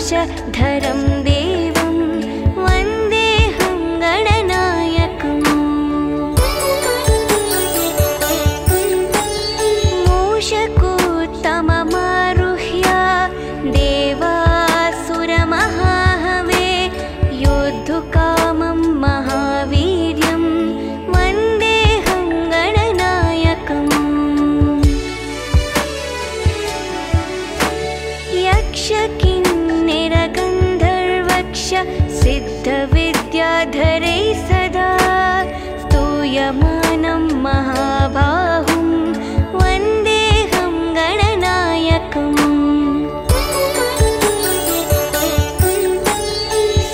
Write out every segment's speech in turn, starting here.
पाशाङ्कुशधरं देवं वन्देऽहं गणनायकम्। मूषकोत्तममारुह्य देवासुरमहाहवे योद्धुकामं महावीर्यं वन्देऽहं गणनायकम्। यक्षकिन्नरगन्धर्वक्ष सिद्धविद्याधरै सदा स्तूयमानं महाबाहुं वन्देऽहं गणनायकम्।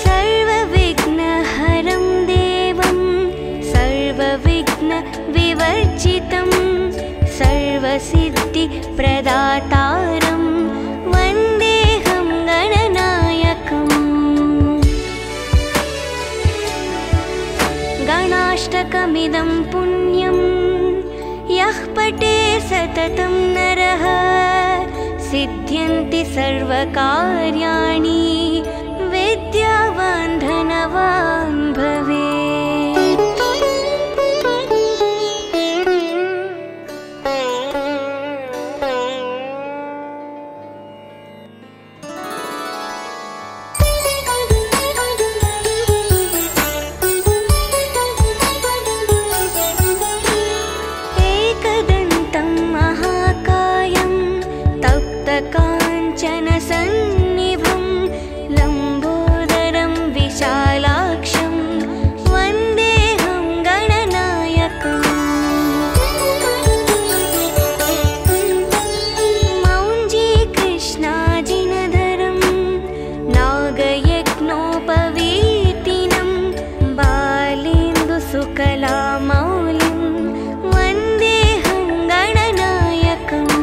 सर्वविघ्नहरं देवं सर्वविघ्नविवर्जितं सर्वसिद्धिप्रदातारं वन्देऽहं गणनायकम्। गणाष्टकमिदं पुण्यं यः पठे सततं नरः सिद्ध्यन्ति सर्वकार्याणि विद्यावान् धनवान् भवेत्। एकदन्तं महाकायं तप्तकाञ्चनसन्निभं लम्बोदरं विशालाक्षं वन्देऽहं गणनायकम्। मौञ्जीकृष्णाजिनधरं नागयज्ञोपवीतिनं बालेन्दुसुकलामौलिं वन्देऽहं गणनायकम्।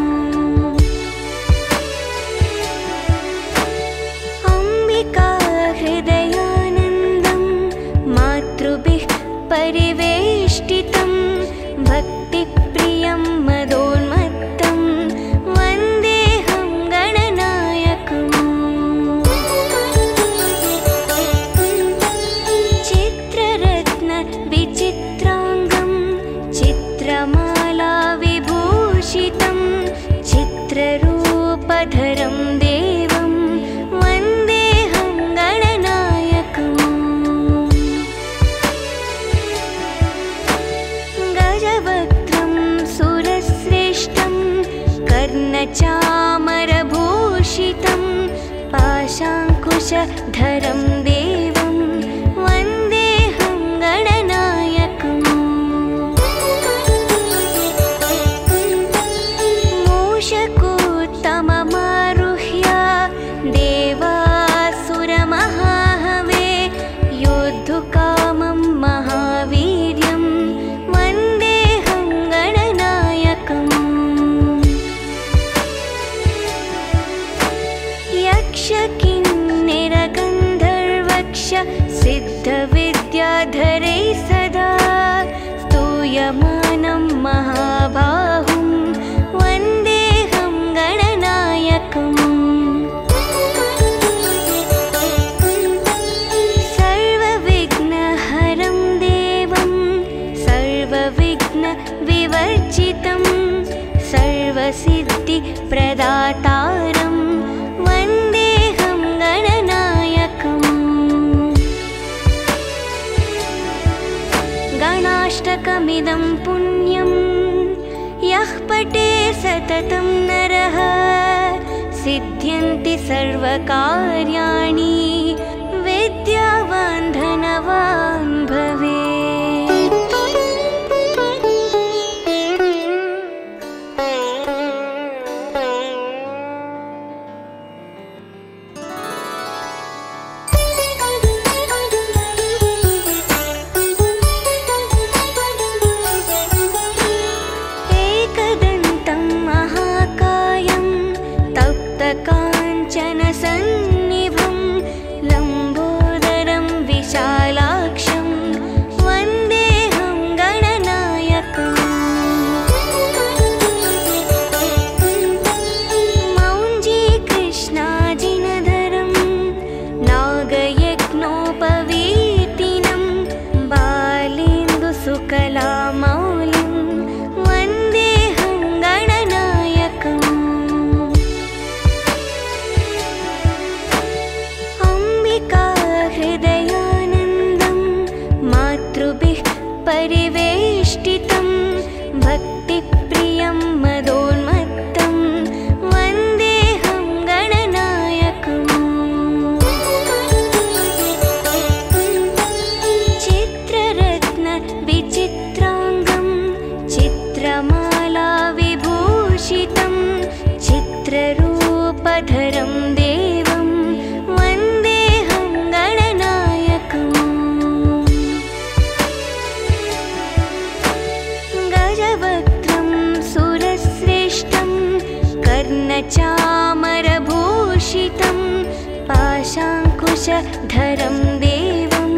अम्बिकाहृदयानन्दं मातृभिः परिवेष्टितं भक्तिप्रियं मदोन्मत्तं वन्देऽहं गणनायकम्। चित्ररत्नविचित्राङ्गं चित्रमालाविभूषितं चित्ररूपधरं देवं वन्देऽहं गणनायकम्। गजवक्त्रं सुरश्रेष्ठं कर्णचामरभूषितं पाशाङ्कुशधरं देवं वन्देऽहं गणनायकम्। मूषकोत्तममारुह्य देवासुरमहाहवे योद्धुकामं महावीर्यं वन्देऽहं गणनायकम्। यक्षकिन्नरगन्धर्वक्ष सिद्धविद्याधरै सदा स्तूयमानं महाबाहुं वन्देऽहं गणनायकम्। सर्वविघ्नहरं देवं सर्वविघ्नविवर्जितं सर्वसिद्धिप्रदातारं वन्देऽहं गणनायकम्। गणाष्टकमिदं पुण्यं यः पठे सततं नरः सिद्ध्यन्ति सर्वकार्याणि विद्यावान् धनवान् भवेत्। एकदन्तं महाकायं तप्तकाञ्चनसन्निभं लम्बोदरं विशालाक्षं वन्देऽहं गणनायकम्। मौञ्जीकृष्णाजिनधरं कर्णचामरभूषितं पाशाङ्कुशधरं देवं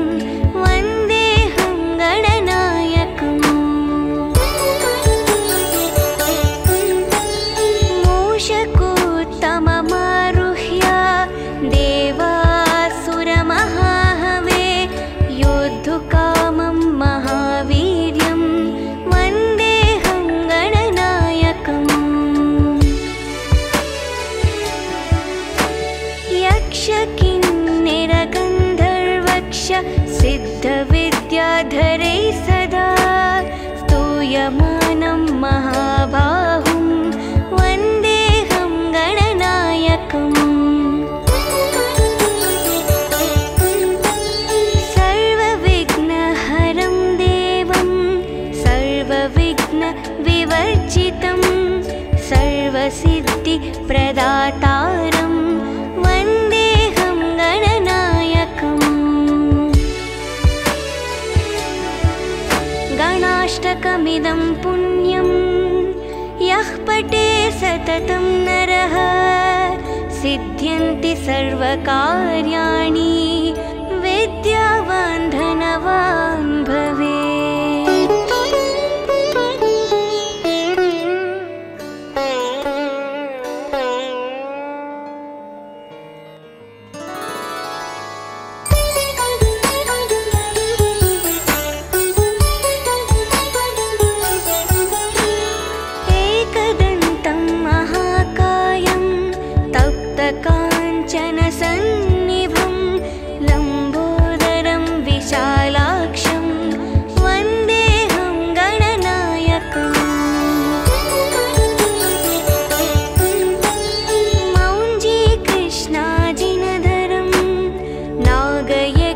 वन्देऽहं गणनायकम् मूषकोत्तममारुह्य देवासुरमहाहवे योद्धुकामं महावीर्यं वन्देऽहं गणनायकम् यक्षकिन्निरगन्धर्वक्ष सिद्धविद्याधरै सदा स्तूयमानं महाबाहुं वन्देऽहं गणनायकम् सर्वविघ्नहरं देवं सर्वविघ्नविवर्जितं सर्वसिद्धिप्रदातारं वन्देऽहं गणनायकम् गणाष्टकमिदं पुण्यं यः पठे सततं नरः सिद्ध्यन्ति सर्वकार्याणि विद्यावान् धनवान् भवेत्। एकदन्तं महाकायं तप्तकाञ्चनसन्निभं लम्बोदरं विशालाक्षं वन्देऽहं गणनायकम् मौञ्जीकृष्णाजिनधरं नागयज्ञोपवीतिनं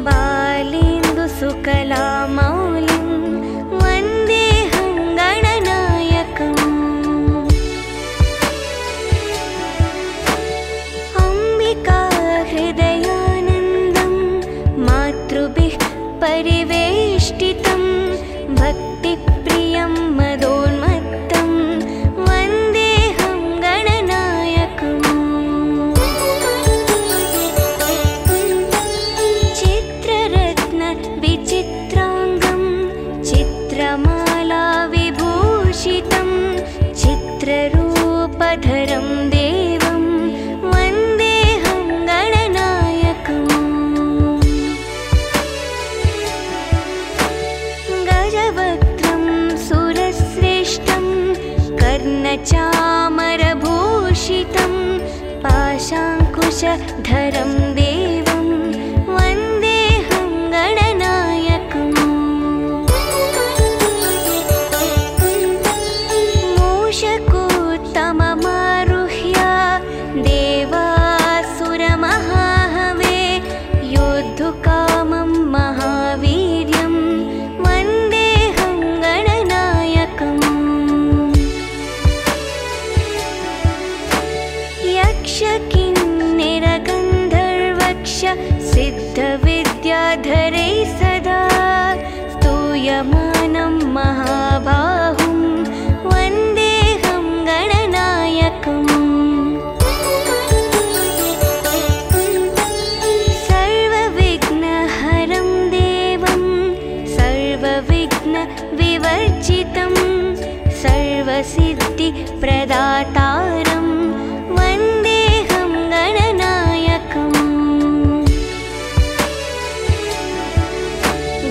बालेन्दुसुकलामौलिं वन्देऽहं गणनायकम् अम्बिकाहृदयानन्दं मातृभिः परिवेष्टितं भक्तिप्रियं मदोन्मत्तं वन्देऽहं गणनायकम् चित्ररत्नविचित्राङ्गं चित्रमालाविभूषितं चित्ररूपधरं देवं वन्देऽहं गणनायकम् गजवक्त्रं सुरश्रेष्ठं कर्णचामरभूषितं पाशाङ्कुशधरं देवं वन्देऽहं गणनायकम् मूषकोत्तममारुह्य देवासुरमहाहवे योद्धुकामं महावीर्यं वन्देऽहं गणनायकम् यक्षकिन्निरगन्धर्वक्ष सिद्धविद्याधरै सदा स्तूयमानं महाबाहुं वन्देऽहं गणनायकम् सर्वविघ्नहरं देवं सर्वविघ्नविवर्जितं सर्वसिद्धिप्रदातारं वन्देऽहं गणनायकम्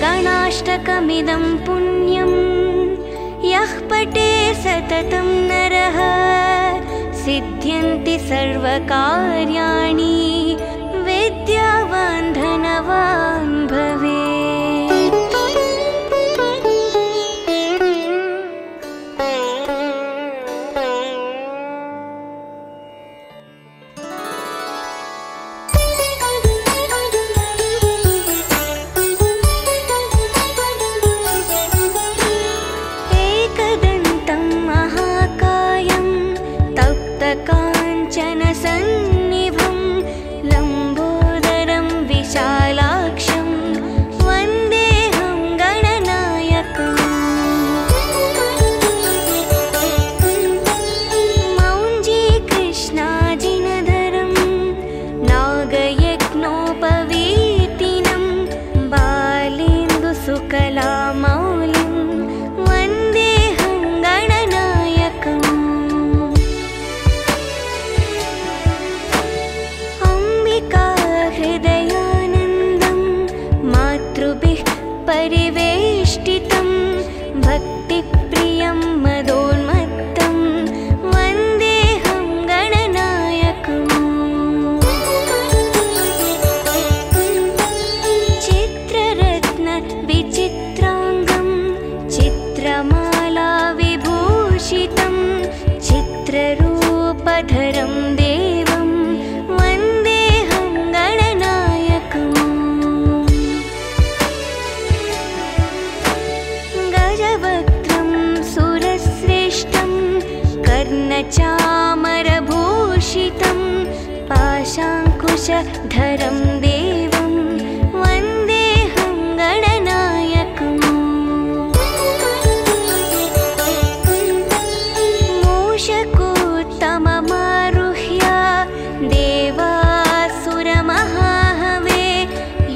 गणाष्टकमिदं पुण्यं यः पठे सततं नरः सिद्ध्यन्ति सर्वकार्याणि विद्यावान् धनवान् भवेत्। एकदन्तं महाकायं तप्तकाञ्चनसन्निभं लम्बोदरं विशालाक्षं प्रदातारं मदोन्मत्तं वन्देऽहं गणनायकम् चित्ररत्न विचित्रांगं चित्रमाला विभूषितं चित्ररूपधरं देवं वन्देऽहं गणनायकम् गजवक्त्रं सुरश्रेष्ठं कर्णचामरभूषितं पाशाङ्कुशधरं देवं वन्देऽहं गणनायकम् मूषकोत्तममारुह्य देवासुरमहाहवे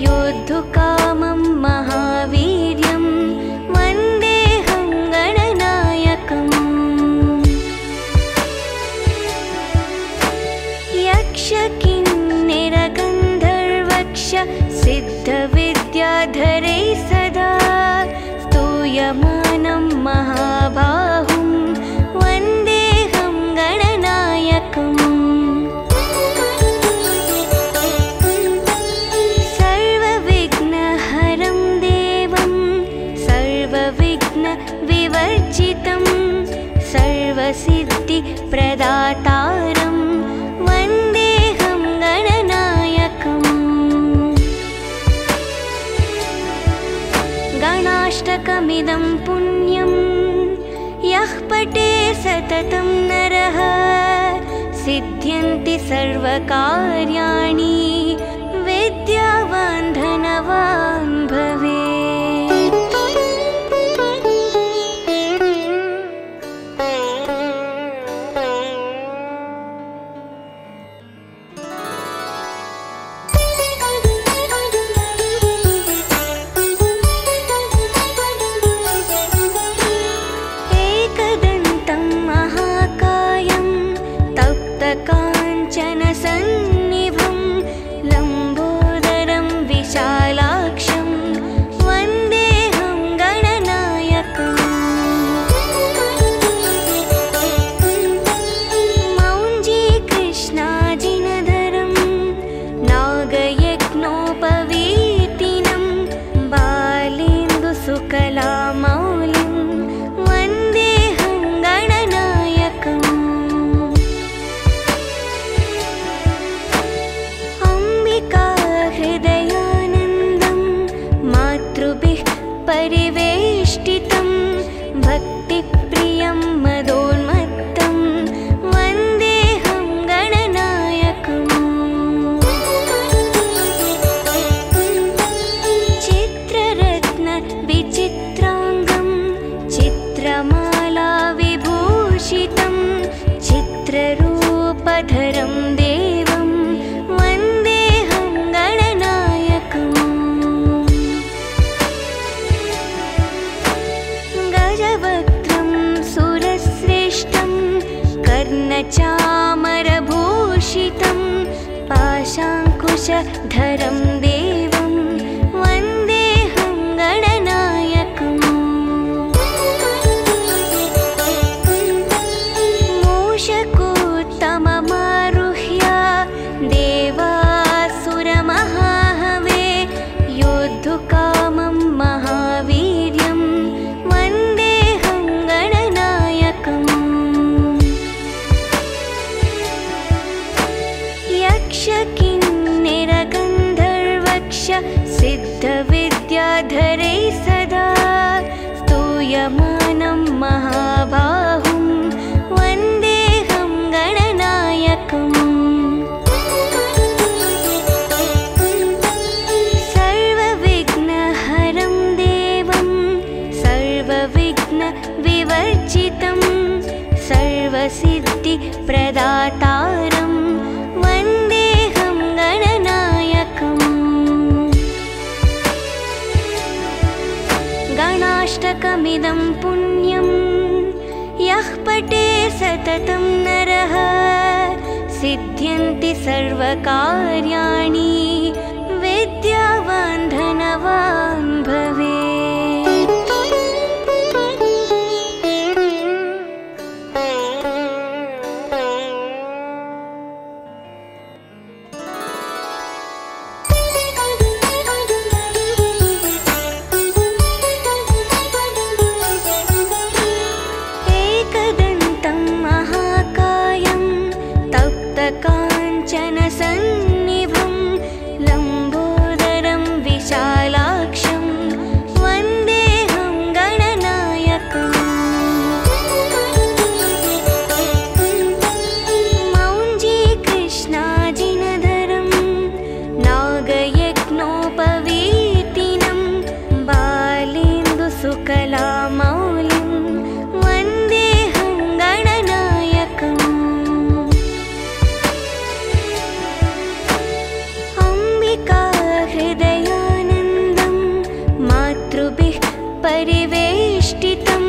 योद्धुकामं महावीर्यं वन्देऽहं गणनायकम् यक्षकिन्निरगन्धर्वक्ष सिद्धविद्याधरै सदा स्तूयमानं महाबाहुं वन्देऽहं गणनायकम् सर्वविघ्नहरं देवं सर्वविघ्नविवर्जितं सर्वसिद्धिप्रदातारं वन्देऽहं गणनायकम् गणाष्टकमिदं पुण्यं यः पठे सततं नरः सिद्ध्यन्ति सर्वकार्याणि विद्यावान् धनवान् भवेत्। एकदन्तं महाकायं तप्तकाञ्चनसन्निभं लम्बोदरं विशालाक्षं वन्देऽहं गणनायकम् मौञ्जीकृष्णाजिनधरं नागयज्ञोपवीतिनं बालेन्दुसुकलामौलिं वन्देऽहं गणनायकम् अम्बिका हृदयानन्दं मातृभिः परिवेष्टितं भक्तिप्रियं मदोन्मत्तं वन्देऽहं गणनायकम् चित्ररत्न विचित्रांगं चित्रमाला विभूषितं चित्ररूपधरं देवं वन्देऽहं गणनायकम् गजवक्त्रं सुरश्रेष्ठं कर्णचामरभूषितं पाशाङ्कुशधरं देवं वन्देऽहं गणनायकम् मूषकोत्तममारुह्य देवासुरमहाहवे योद्धुकामं महावीर्यं वन्देऽहं गणनायकम् यक्षकिन्निरगन्धर्वक्ष सिद्धविद्याधरै सदा स्तूयमानं महाबाहुं वन्देऽहं गणनायकम् सर्वविघ्नहरं देवं सर्वविघ्नविवर्जितं सर्वसिद्धिप्रदातारं वन्देऽहं गणनायकम् गणाष्टकमिदं पुण्यं यः पठे सततं नरः सिद्ध्यन्ति सर्वकार्याणि विद्यावान् धनवान् भवेत्। काञ्चनसन्निभं लम्बोदरं विशालाक्षं वन्देऽहं गणनायकम् मौञ्जीकृष्णाजिनधरं नागयज्ञोपवीतिनं बालेन्दुसुकलामौलिं वन्देऽहं गणनायकम् हृदयानन्दं मातृभिः परिवेष्टितं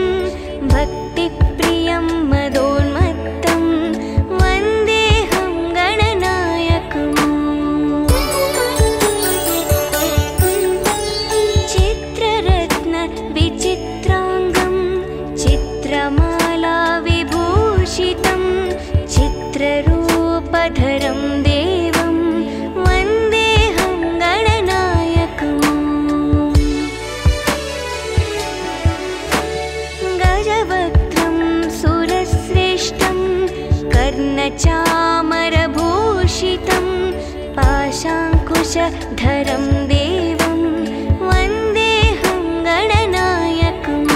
भक्तिप्रियं मदोन्मत्तं वन्देऽहं गणनायकम् चित्ररत्नविचित्राङ्गं चित्रमाला विभूषितं चित्ररूपधरं देवं वन्देऽहं गणनायकम् गजवक्त्रं सुरश्रेष्ठं कर्णचामरभूषितं पाशाङ्कुशधरं देवं वन्देऽहं गणनायकम्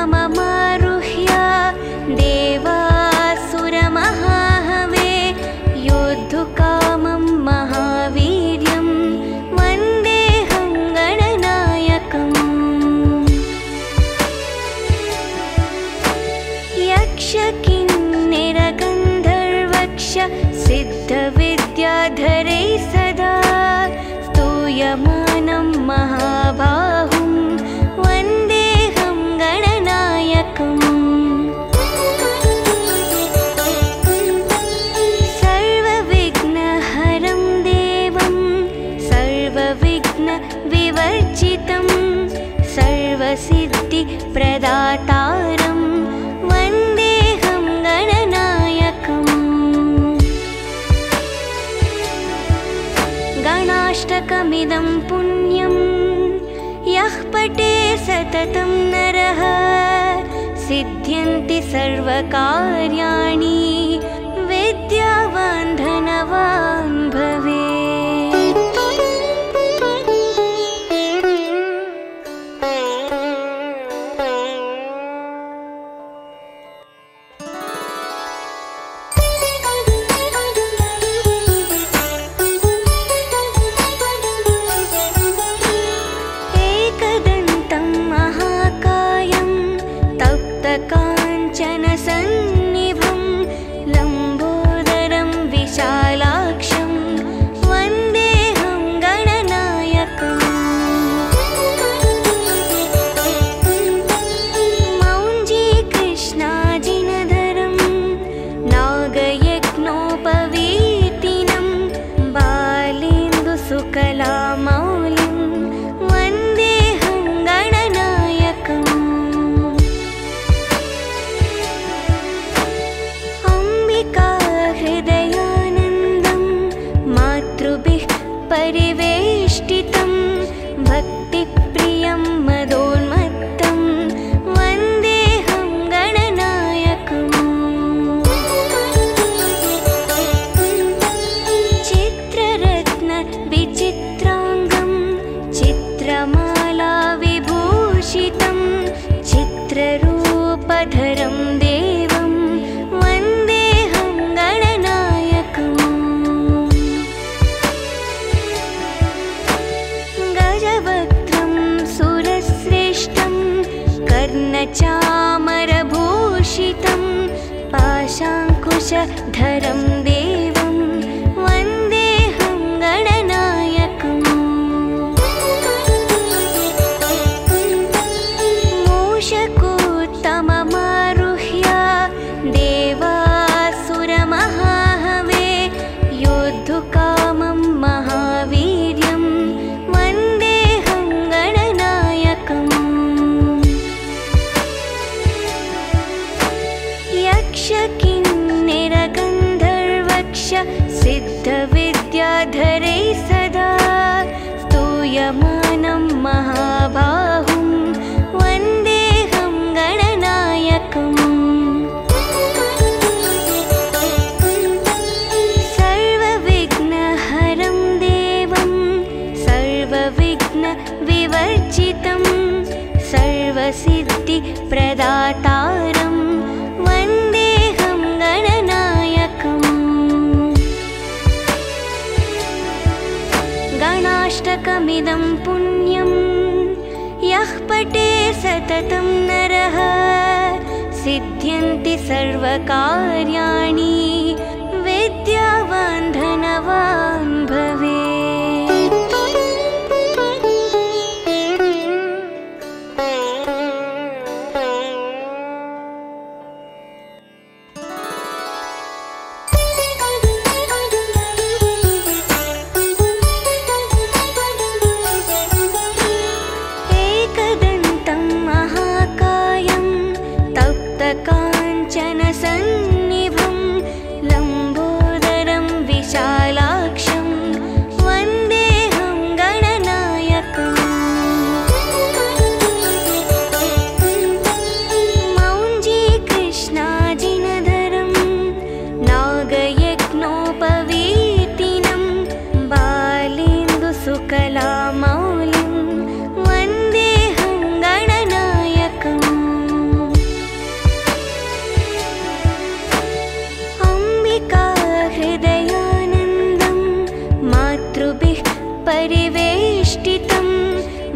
मूषकोत्तममारुह्य देवासुरमहाहवे योद्धुकामं महावीर्यं वन्देऽहं गणनायकम् यक्षकिन्निरगन्धर्वक्ष सिद्धविद्याधरैः सदा स्तूयमानं महाबाहुं वन्देऽहं गणनायकम् सर्वविघ्नहरं देवं सर्वविघ्नविवर्जितं सर्वसिद्धिप्रदातारं वन्देऽहं गणनायकम् गणाष्टकमिदं पुण्यं यः पठे सततं नरः सिद्ध्यन्ति सर्वकार्याणि विद्यावान् धनवान् भवेत्। एकदन्तं महाकायं तप्तकाञ्चनसन्निभं लम्बोदरं विशालाक्षं वन्देऽहं गणनायकम् मौञ्जीकृष्णाजिनधरं नागयज्ञोपवीतिनं बालेन्दुसुकलामौलिं वन्देऽहं गणनायकम् हृदयानन्दं मातृभिः परिवेष्टितं भक्तिप्रियं मदोन्मत्तं वन्देऽहं गणनायकम् चित्ररत्नविचित्राङ्गं चित्रमाला विभूषितं चित्ररूपधरं देवं वन्देऽहं गणनायकम् गजवक्त्रं सुरश्रेष्ठं कर्णचामरभूषितं पाशाङ्कुशधरं देवं वन्देऽहं गणनायकम् मूषकोत्तममारुह्य देवासुरमहाहवे योद्धुकामं महावीर्यं वन्देऽहं गणनायकम् यक्षकिन्निरगन्धर्वक्ष सिद्धविद्याधरैः सदा स्तूयमानं महाबाहुं वन्देऽहं गणनायकम् विवर्जितं सर्वसिद्धिप्रदातारं वन्देऽहं गणनायकम्। गणाष्टकमिदं पुण्यं यः पठे सततं नरः सिद्ध्यन्ति सर्वकार्याणि विद्यावान् धनवान् भवेत्। एकदन्तं महाकायं तप्तकाञ्चनसन्निभं लम्बोदरं विशालाक्षं वन्देऽहं गणनायकम्। मौञ्जीकृष्णाजिनधरं नागयज्ञोपवीतिनं बालेन्दुसुकलामौलिं वन्देऽहं गणनायकम्। हृदयानन्दं मातृभिः परिवेष्टितं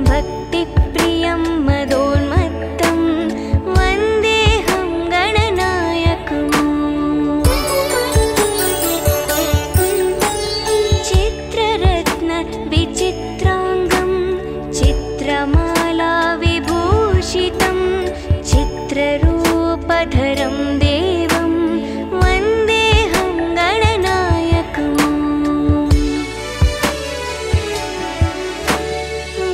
भक्तिप्रियं मदोन्मत्तं वन्देऽहं गणनायकम्। चित्ररत्नविचित्राङ्गं चित्रमाला विभूषितं चित्ररूपधरं देवं वन्देऽहं गणनायकम्।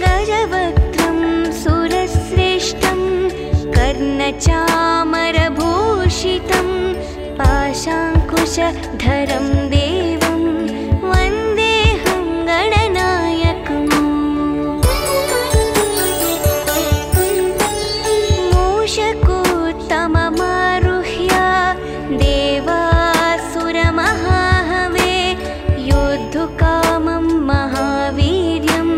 गजवक्त्रं सुरश्रेष्ठं कर्णचामरभूषितं पाशाङ्कुशधरं देवं वन्देऽहं गणनायकम्। मूषकोत्तममारुह्य देवासुरमहाहवे योद्धुकामं महावीर्यं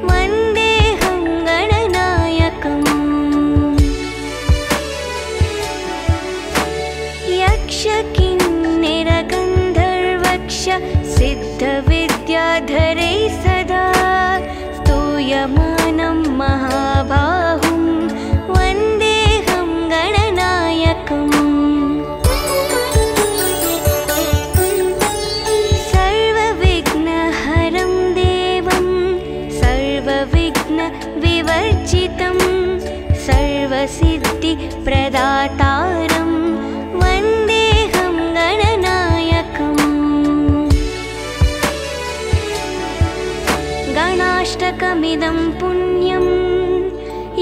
वन्देऽहं गणनायकम्। यक्षकिन्निरगन्धर्वक्ष सिद्धविद्याधरैः सदा स्तूयमानं महाबाहुं वन्देऽहं गणनायकम्। सर्वविघ्नहरं देवं सर्वविघ्नविवर्जितं सर्वसिद्धिप्रदातारं वन्देऽहं गणनायकम्। गणाष्टकमिदं पुण्यं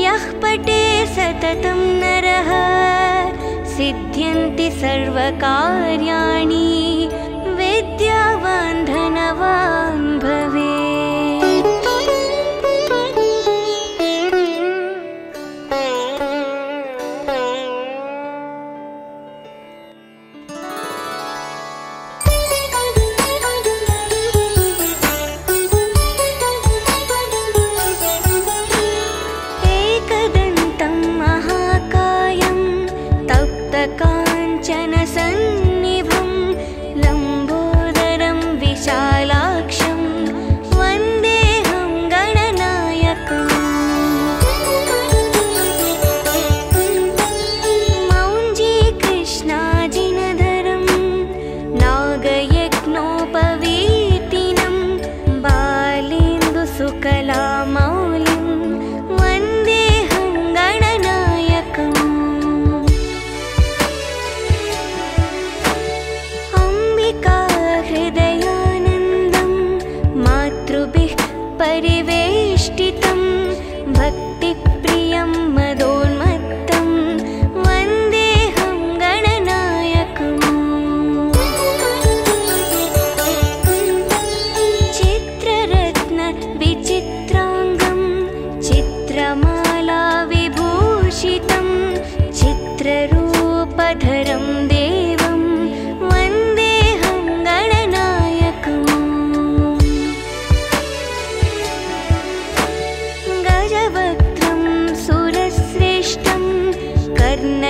यः पठे सततं नरः सिद्ध्यन्ति सर्वकार्याणि विद्यावान् धनवान् भवेत्। एकदन्तं महाकायं तप्तकाञ्चनसन्निभं लम्बोदरं विशालाक्षं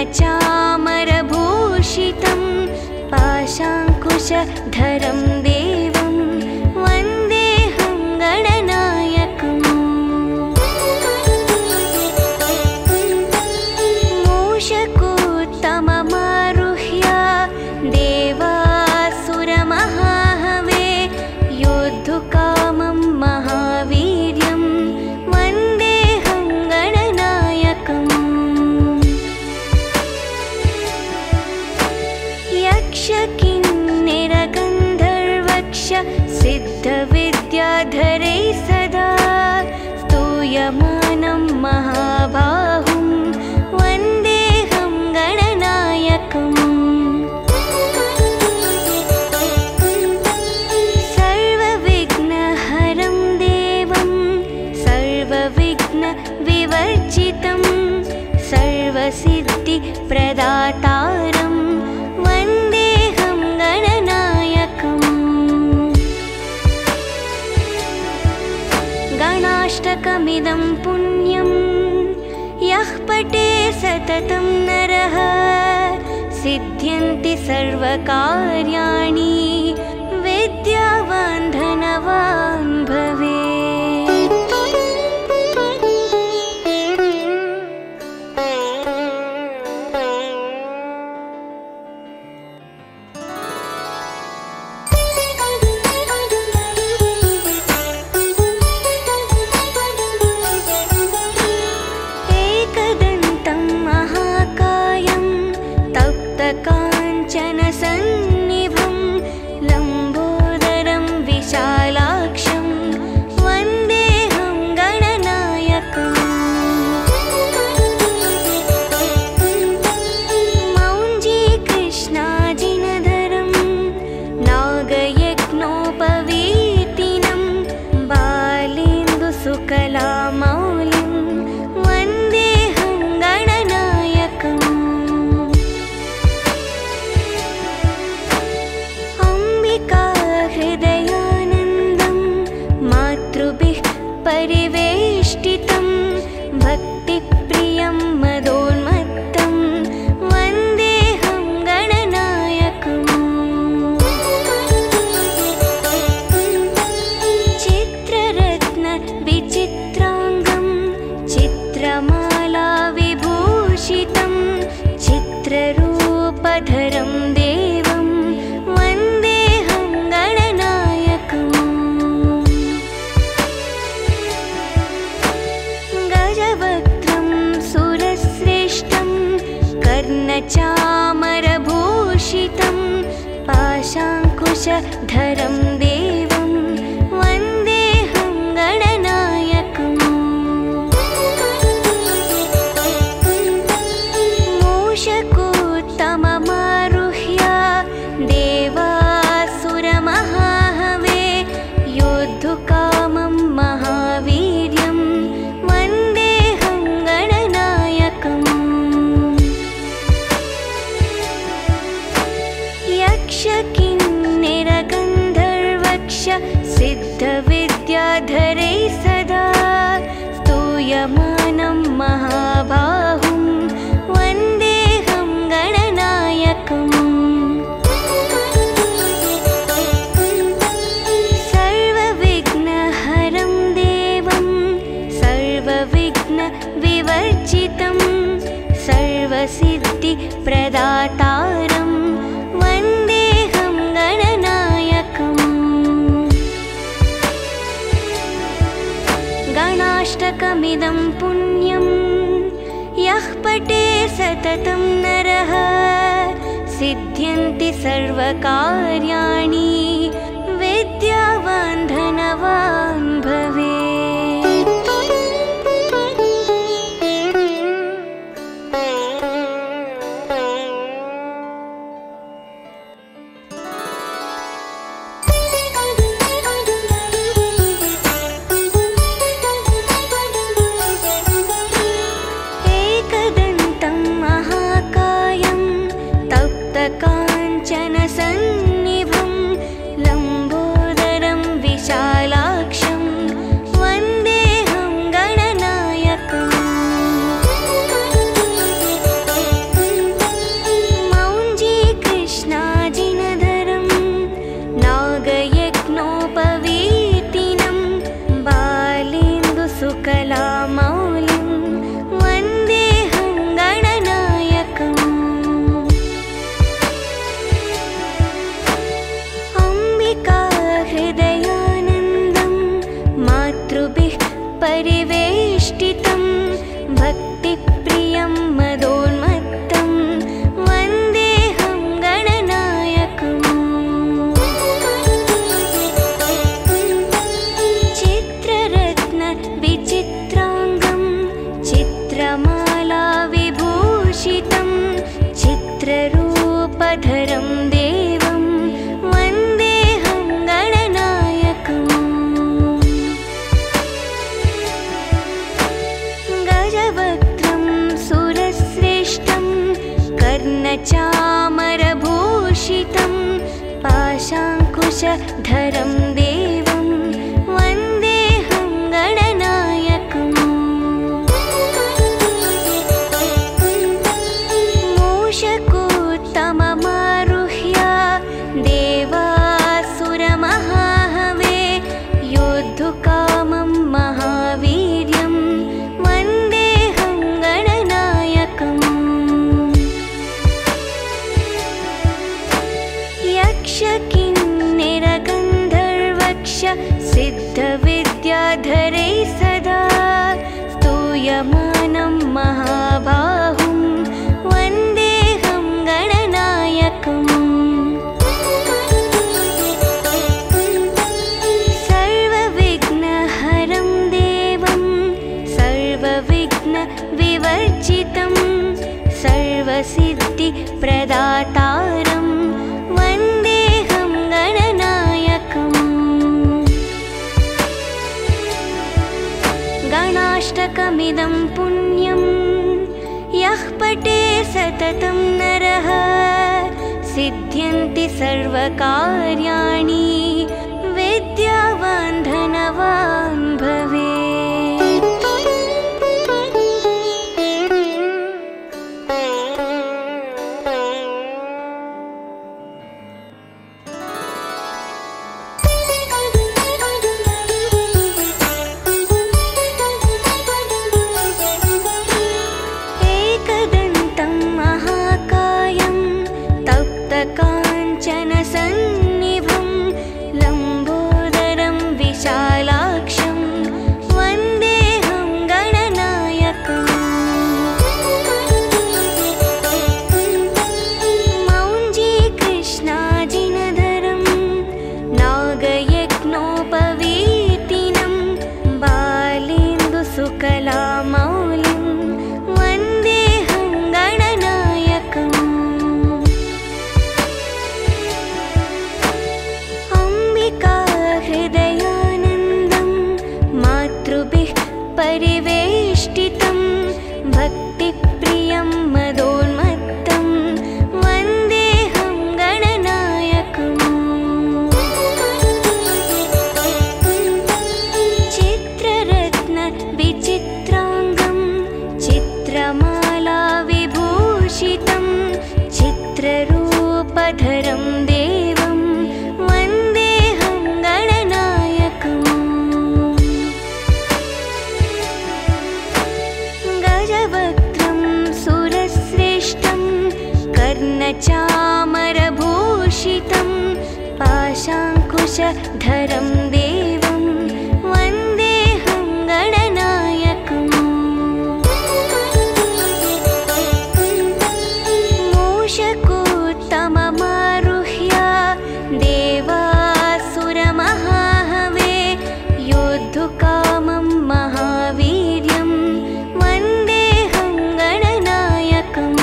कर्णचामरभूषितं पाशाङ्कुशधरं देवं वन्देऽहं गणनायकम् मूषकोत्तममारुह्य देवासुरमहाहवे योद्धुकामं महावीर्यं वन्देऽहं गणनायकम् यक्षकिन्निरगन्धर्वक्ष सिद्धविद्याधरै सदा स्तूयमानं महाबाहुं वन्देऽहं गणनायकम् सर्वविघ्नहरं देवं सर्वविघ्नविवर्जितं सर्वसिद्धिप्रदातारं वन्देऽहं गणनायकम् गणाष्टकमिदं पुण्यं यः पठे सततं नरः सिद्ध्यन्ति सर्वकार्याणि विद्यावान् धनवान् भवेत्। एकदन्तं महाकायं तप्तकाञ्चनसन्निभं लम्बोदरं विशालाक्षं वन्देऽहं गणनायकम् मौञ्जीकृष्णाजिनधरं नागयज्ञोपवीतिनं बालेन्दुसुकलामौलिं वन्देऽहं गणनायकम् अम्बिकाहृदयानन्दं मातृभिः परिवेष्टितं भक्तिप्रियं मदोन्मत्तं वन्देऽहं गणनायकम् चित्ररत्नविचित्राङ्गं चित्रमालाविभूषितं चित्ररूपधरं देवं वन्देऽहं गणनायकम् गजवक्त्रं सुरश्रेष्ठं कर्णचामरभूषितं पाशाङ्कुशधरं देवं वन्देऽहं गणनायकम् मूषकोत्तममारुह्य देवासुरमहाहवे योद्धुकामं महावीर्यं वन्देऽहं गणनायकम् यक्षकिन्निरगन्धर्वक्ष सिद्धविद्याधरै सदा स्तूयमानं महाबाहुं वन्देऽहं गणनायकम् सर्वविघ्नहरं देवं सर्वविघ्नविवर्जितं सर्वसिद्धिप्रदातारं वन्देऽहं गणनायकम् गणाष्टकमिदं पुण्यं यः पठे सततं नरः सिद्ध्यन्ति सर्वकार्याणि विद्यावान् धनवान् भवेत्। एकदन्तं महाकायं तप्तकाञ्चनसन्निभं लम्बोदरं विशालाक्षं सुकलामौलिं वन्देऽहं गणनायकम् अम्बिका हृदयानन्दं मातृभिः परिवेष्टितं भक्तिप्रियं मदोन्मत्तं वन्देऽहं गणनायकम् चित्ररत्नविचित्राङ्गं चित्रमाला विभूषितं चित्ररूपधरं देवं वन्देऽहं गणनायकम् गजवक्त्रं सुरश्रेष्ठं कर्णचामरभूषितं पाशाङ्कुशधरं देवं वन्देऽहं गणनायकम् मूषकोत्तममारुह्य देवासुरमहाहवे योद्धुकामं महावीर्यं वन्देऽहं गणनायकम् यक्षकिन्निरगन्धर्वक्ष सिद्धविद्याधरैः सदा स्तूयमानं महाबाहुं वन्देऽहं गणनायकम् सर्वविघ्नहरं देवं सर्वविघ्नविवर्जितं सर्वसिद्धिप्रदातारं वन्देऽहं गणनायकम् गणाष्टकमिदं पुण्यं यः पठे सततं नरः सिद्ध्यन्ति सर्वकार्याणि विद्यावान् धनवान् भवेत्। एकदन्तं महाकायं तप्तकाञ्चनसन्निभं लम्बोदरं विशालाक्षं वन्देऽहं गणनायकम् मौञ्जीकृष्णाजिनधरं नागयज्ञोपवीतिनं बालेन्दुसुकलामौलिं वन्देऽहं गणनायकम् अम्बिका हृदयानन्दं मातृभिः परिवेष्टितं भक्तिप्रियं मदोन्मत्तं वन्देऽहं गणनायकम् चित्ररत्नविचित्राङ्गं चित्रमाला विभूषितं चित्ररूपधरं देवं वन्देऽहं गणनायकम् गजवक्त्रं सुरश्रेष्ठं कर्णचामरभूषितं पाशाङ्कुशधरं देवं वन्देऽहं गणनायकम् मूषकोत्तममारुह्य देवासुरमहाहवे योद्धुकामं महावीर्यं वन्देऽहं गणनायकम्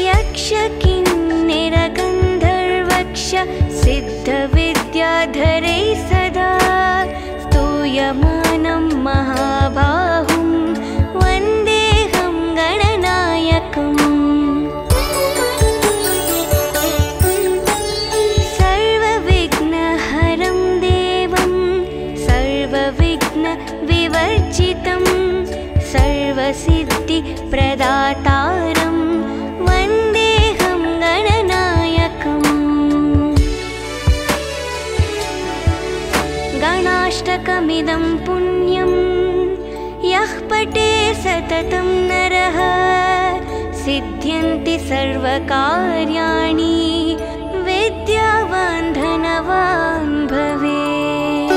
यक्षकिन्निरगन्धर्व गणाष्टकमिदं पुण्यं यः पठे सततं नरः सिद्ध्यन्ति सर्वकार्याणि विद्यावान् धनवान् भवेत्।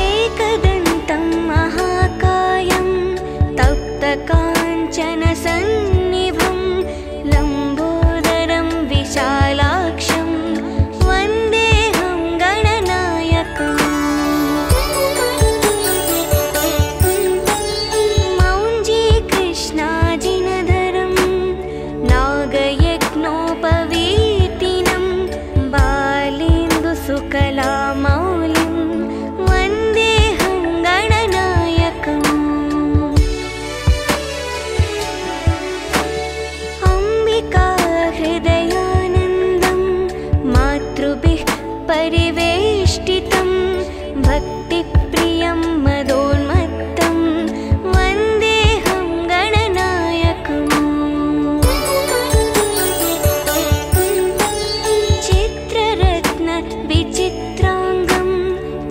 एकदन्तं महाकायं तप्तकाञ्चनसन्निभं लम्बोदरं विशालाक्षं वन्देऽहं गणनायकम्। मौञ्जीकृष्णाजिनधरं नागयज्ञोपवीतिनं बालेन्दुसुकलामौलिं वन्देऽहं गणनायकम्। हृदयानन्दं मातृभिः परिवेष्टितं भक्तिप्रियं मदोन्मत्तं वन्देऽहं गणनायकम्। चित्ररत्नविचित्राङ्गं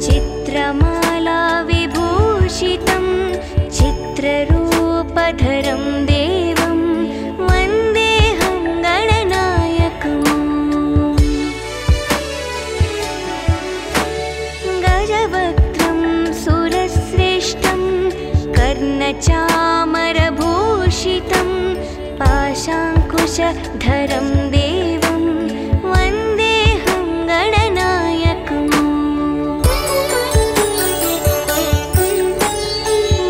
चित्रमाला विभूषितं चित्ररूपधरं देवं वन्देऽहं गणनायकम्। गजवक्त्रं सुरश्रेष्ठं कर्णचामरभूषितं पाशाङ्कुशधरं देवं वन्देऽहं गणनायकम्।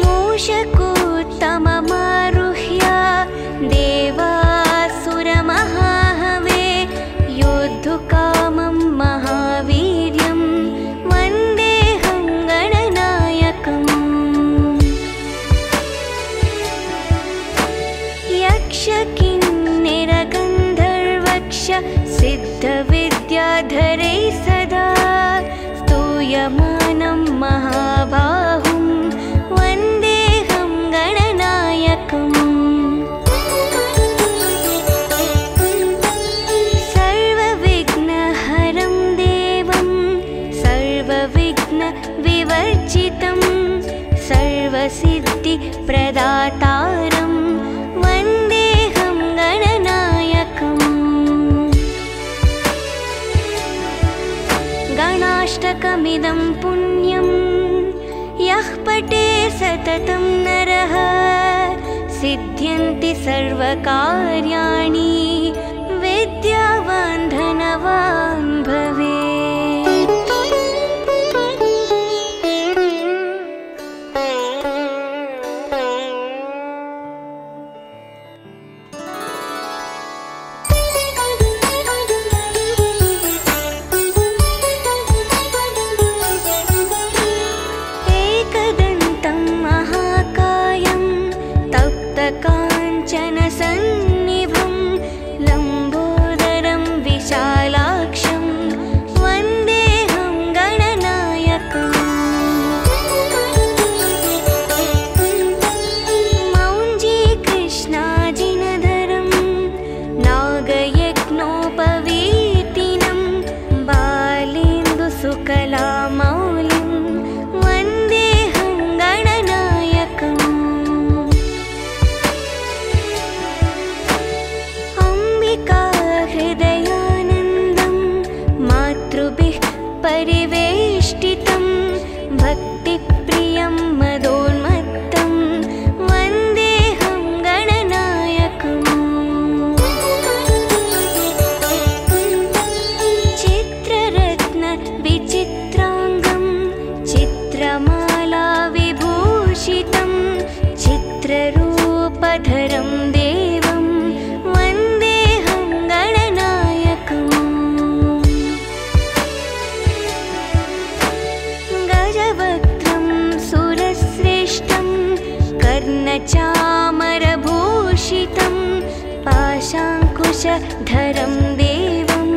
मूषकोत्तममारुह्य देवासुरमहाहवे योद्धुकामं महावीर्यं वन्देऽहं गणनायकम्। यक्षकिन्निरगन्धर्वक्ष सिद्धविद्याधरैः सदा स्तूयमानं महाबाहुं वन्देऽहं गणनायकम्। सर्वविघ्नहरं देवं सर्वविघ्नविवर्जितं सर्वसिद्धिप्रदातारं वन्देऽहं गणनायकम्। गणाष्टकमिदं पुण्यं यः पठे सततं नरः सिद्ध्यन्ति सर्वकार्याणि विद्यावान् धनवान् भवेत्। एकदन्तं महाकायं तप्तकाञ्चनसन्निभं लम्बोदरं विशालाक्षं वन्देऽहं गणनायकम्। मौञ्जीकृष्णाजिनधरं नागयज्ञोपवीतिनं बालेन्दुसुकलामौलिं वन्देऽहं गणनायकम्। हृदयानन्दं मातृभिः परिवेष्टितं भक्तिप्रियं मदोन्मत्तं वन्देऽहं गणनायकम्। चित्ररत्नविचित्राङ्गं चित्रमाला विभूषितं चित्ररूपधरं देवं वन्देऽहं गणनायकम्। गजवक्त्रं सुरश्रेष्ठं कर्णचामरभूषितं पाशाङ्कुशधरं देवं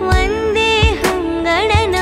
वन्देऽहं गणनायकम्।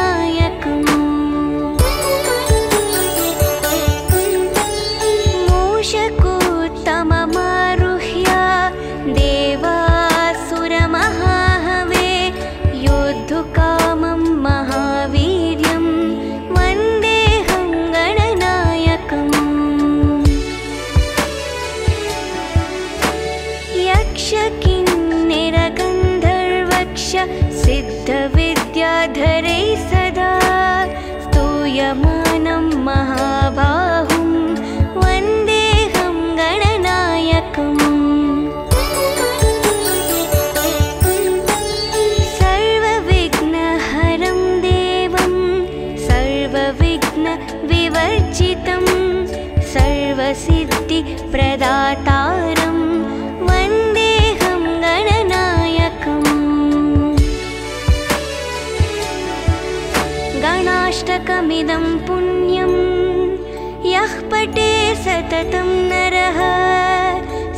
गणाष्टकमिदं पुण्यं यः पठे सततं नरः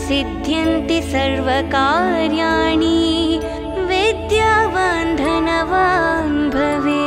सिद्ध्यन्ति सर्वकार्याणि विद्यावान् धनवान् भवेत्।